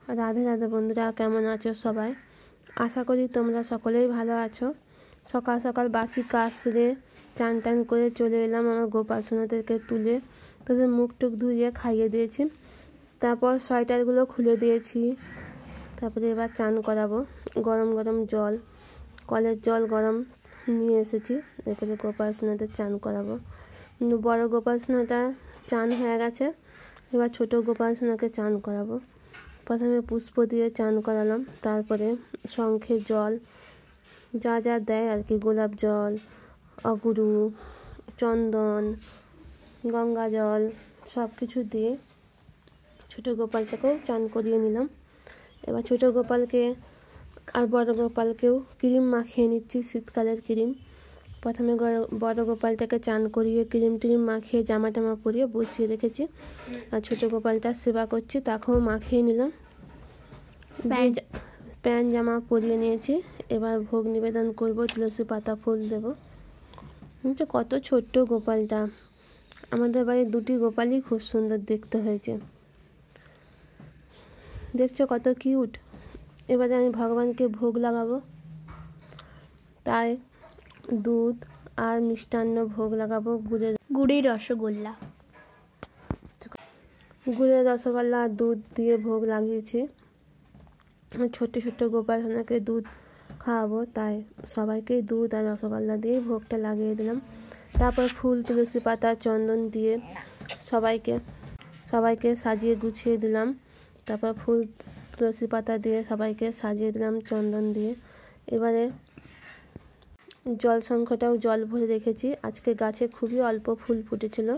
রাধে রাধে বন্ধুরা, কেমন আছো সবাই? আশা করি তোমরা সকলেই ভালো আছো। সকাল সকাল বাসি কাজ সেরে চান টান করে চলে এলাম আমার গোপাল সোনাদেরকে তুলে তাদের মুখ টুক ধুয়ে খাইয়ে দিয়েছি। তারপর সোয়েটারগুলো খুলে দিয়েছি। তারপরে এবার চান করাবো। গরম গরম জল, কলের জল গরম নিয়ে এসেছি। এরপরে গোপাল সোনাদের চান করাবো। বড় গোপাল সোনাটা চান হয়ে গেছে, এবার ছোট গোপাল সোনাকে চান করাবো। প্রথমে পুষ্প দিয়ে চান করালাম, তারপরে শঙ্খের জল যা যা দেয় আর কি, গোলাপ জল, অগুরু, চন্দন, গঙ্গা জল সব কিছু দিয়ে ছোটো গোপালটাকেও চান করিয়ে নিলাম। এবার ছোটো গোপালকে আর বড় গোপালকেও ক্রিম মাখিয়ে নিচ্ছি, শীতকালের ক্রিম। প্রথমে বড় গোপালটাকে চান করিয়ে ক্রিম টিম মাখিয়ে জামা টামা পরিয়ে বসিয়ে রেখেছি, আর ছোটো গোপালটা সেবা করছি, তাকেও মাখিয়ে নিলাম, প্যান্ট জামা পরিয়ে নিয়েছি। এবার ভোগ নিবেদন করব, তুলসী পাতা ফুল দেবো। কত ছোট্ট গোপালটা, আমাদের বাড়ির দুটি গোপালই খুব সুন্দর দেখতে হয়েছে, দেখছো কত কিউট। এবারে আমি ভগবানকে ভোগ লাগাবো, তাই দুধ আর মিষ্টান্ন ভোগ লাগাবো। গুড়ের রসগোল্লা, গুড়ের রসগোল্লা আর দুধ দিয়ে ভোগ লাগিয়েছি। ছোট্ট ছোট্ট গোপাল সোনাকে দুধ খাওয়াবো, তাই সবাইকেই দুধ আর রসগোল্লা দিয়েই ভোগটা লাগিয়ে দিলাম। তারপর ফুল, তুলসী পাতা, চন্দন দিয়ে সবাইকে সাজিয়ে গুছিয়ে দিলাম। তারপর ফুল, তুলসী পাতা দিয়ে সবাইকে সাজিয়ে দিলাম চন্দন দিয়ে। এবারে জল শঙ্খটাও জল ভরে রেখেছি। আজকে গাছে খুবই অল্প ফুল ফুটেছিল,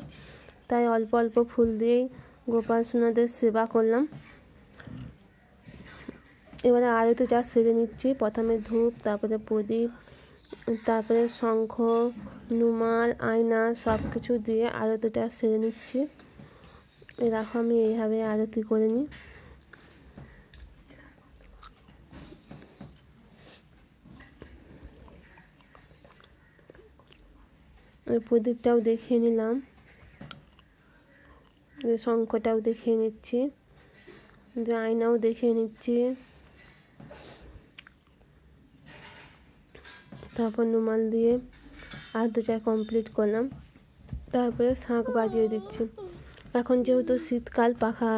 তাই অল্প অল্প ফুল দিয়েই গোপাল সোনাদের সেবা করলাম। এবারে আরতিটা সেরে নিচ্ছি। প্রথমে ধূপ, তারপরে প্রদীপ, তারপরে শঙ্খ, নুমাল, আয়না সব কিছু দিয়ে আরতিটা সেরে নিচ্ছি। দেখো আমি এইভাবে আরতি করে নিই। প্রদীপটাও দেখিয়ে নিলাম, শঙ্খটাও দেখিয়ে নিচ্ছি, আয়নাও দেখিয়ে নিচ্ছি। তারপর নুমাল দিয়ে আরতিটা কমপ্লিট করলাম। তারপরে শাঁখ বাজিয়ে দিচ্ছি। এখন যেহেতু শীতকাল, পাখা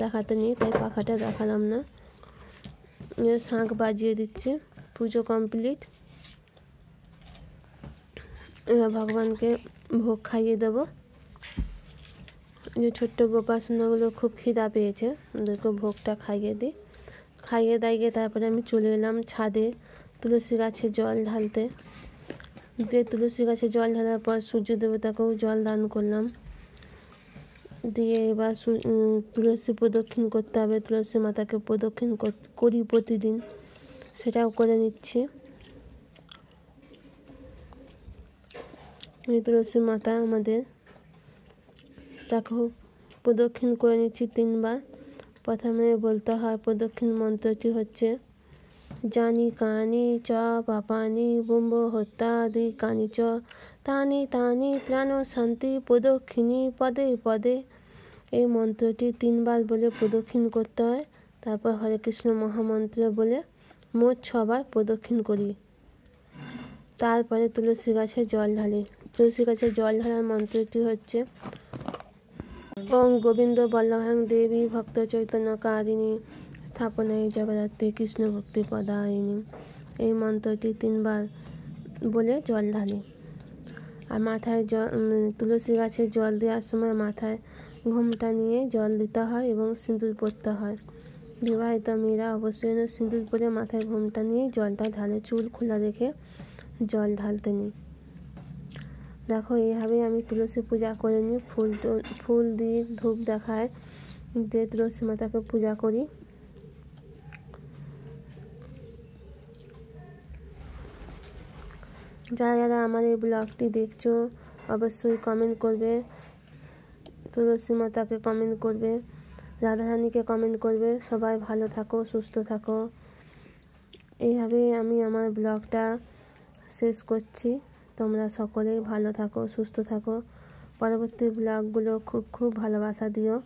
দেখাতে নেই, তাই পাখাটা দেখালাম না। শাঁখ বাজিয়ে দিচ্ছি। পুজো কমপ্লিট। এবার ভগবানকে ভোগ খাইয়ে দেবো। ছোট্ট গোপাল সোনাগুলো খুব খিদা পেয়েছে, ওদেরকে ভোগটা খাইয়ে দিই। খাইয়ে দাইয়ে তারপরে আমি চলে এলাম ছাদে তুলসী গাছে জল ঢালতে। দিয়ে তুলসী গাছে জল ঢালার পর সূর্য দেবতাকেও জল দান করলাম। দিয়ে এবার তুলসী প্রদক্ষিণ করতে হবে, তুলসী মাতাকে প্রদক্ষিণ করি প্রতিদিন, সেটাও করে নিচ্ছি। তুলসী মাতা আমাদের, তাকেও প্রদক্ষিণ করে নিচ্ছি 3 বার। প্রথমে বলতে হয়, প্রদক্ষিণ মন্ত্রটি হচ্ছে জানি কানি চ পাপানি বুম্ব হত্যাদি কানি চ তানি তানি প্রাণ শান্তি প্রদক্ষিণী পদে পদে। এই মন্ত্রটি 3 বার বলে প্রদক্ষিণ করতে হয়। তারপর হরে কৃষ্ণ মহামন্ত্র বলে মোট 6 বার প্রদক্ষিণ করি। তারপরে তুলসী গাছে জল ঢালি। তুলসী গাছে জল ঢালার মন্ত্রটি হচ্ছে ওং গোবিন্দ বল্লভাং দেবী ভক্ত চৈতন্য কারিণী স্থাপনায় জগদ্ধাত্রী কৃষ্ণ ভক্তি পদায়িনী। এই মন্ত্রটি 3 বার বলে জল ঢালি। আর মাথায় তুলসী গাছে জল দেওয়ার সময় মাথায় ঘোমটা নিয়ে জল দিতে হয় এবং সিঁদুর পরতে হয়। বিবাহিত মেয়েরা অবশ্যই সিঁদুর পরে মাথায় ঘোমটা নিয়ে জলটা ঢালে, চুল খোলা রেখে জল ঢালতে নিই। দেখো এইভাবেই আমি তুলসী পূজা করে নিই। ফুল দিয়ে ধূপ দেখায় দিয়ে তুলসী মাতাকে পূজা করি। যারা যারা আমার এই ব্লগটি দেখছো অবশ্যই কমেন্ট করবে, তুলসী মাতাকে কমেন্ট করবে, রাধারানীকে কমেন্ট করবে। সবাই ভালো থাকো, সুস্থ থাকো। এইভাবেই আমি আমার ব্লগটা শেষ করছি। তোমরা সকলেই ভালো থাকো, সুস্থ থাকো। পরবর্তী ব্লগগুলো খুব ভালোবাসা দিও।